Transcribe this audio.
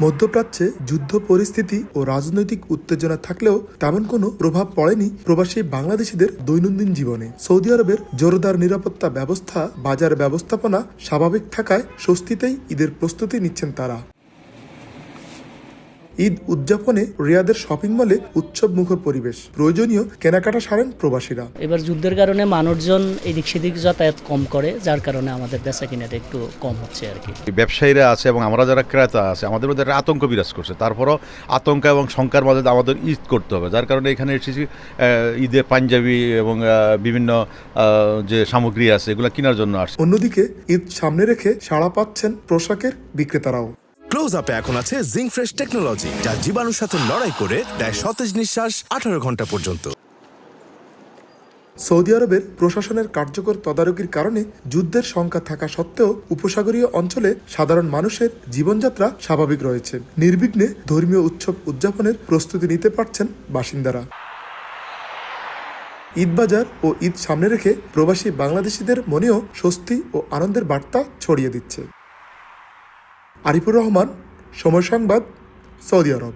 মধ্যপ্রাচ্যে যুদ্ধ পরিস্থিতি ও রাজনৈতিক উত্তেজনা থাকলেও তেমন কোনো প্রভাব পড়েনি প্রবাসী বাংলাদেশিদের দৈনন্দিন জীবনে। সৌদি আরবের জোরদার নিরাপত্তা ব্যবস্থা, বাজার ব্যবস্থাপনা স্বাভাবিক থাকায় স্বস্তিতেই ঈদের প্রস্তুতি নিচ্ছেন তারা। ঈদ উদযাপনে রিয়াদের শপিং মলে উৎসব মুখর পরিবেশ, প্রয়োজনীয় কেনাকাটা সারেন প্রবাসীরা। এবার যুদ্ধের কারণে মানুষজন এদিক সেদিক যাতায়াত কম করে, যার কারণে আমাদের বেচা কিনাটা একটু কম হচ্ছে আর কি। ব্যবসায়ীরা আছে এবং আমরা যারা ক্রেতা আছে, আমাদের মধ্যে একটা আতঙ্ক বিরাজ করছে। তারপরও আতঙ্ক এবং শঙ্কার মাঝে আমাদের ঈদ করতে হবে, যার কারণে এখানে এসেছি ঈদের পাঞ্জাবি এবং বিভিন্ন যে সামগ্রী আছে এগুলো কেনার জন্য আসছে। অন্যদিকে ঈদ সামনে রেখে সাড়া পাচ্ছেন পোশাকের বিক্রেতারাও। ক্লোজ আপে এখন আছে জিঙ্ক ফ্রেশ টেকনোলজি, যা জীবাণুর সাথে লড়াই করে দেয় সতেজ নিঃশ্বাস 18 ঘন্টা পর্যন্ত। সৌদি আরবের প্রশাসনের কার্যকর তদারকির কারণে যুদ্ধের শঙ্কা থাকা সত্ত্বেও উপসাগরীয় অঞ্চলে সাধারণ মানুষের জীবনযাত্রা স্বাভাবিক রয়েছে। নির্বিঘ্নে ধর্মীয় উৎসব উদযাপনের প্রস্তুতি নিতে পারছেন বাসিন্দারা। ঈদবাজার ও ঈদ সামনে রেখে প্রবাসী বাংলাদেশিদের মনেও স্বস্তি ও আনন্দের বার্তা ছড়িয়ে দিচ্ছে। আরিফুর রহমান, সময় সংবাদ, সৌদি আরব।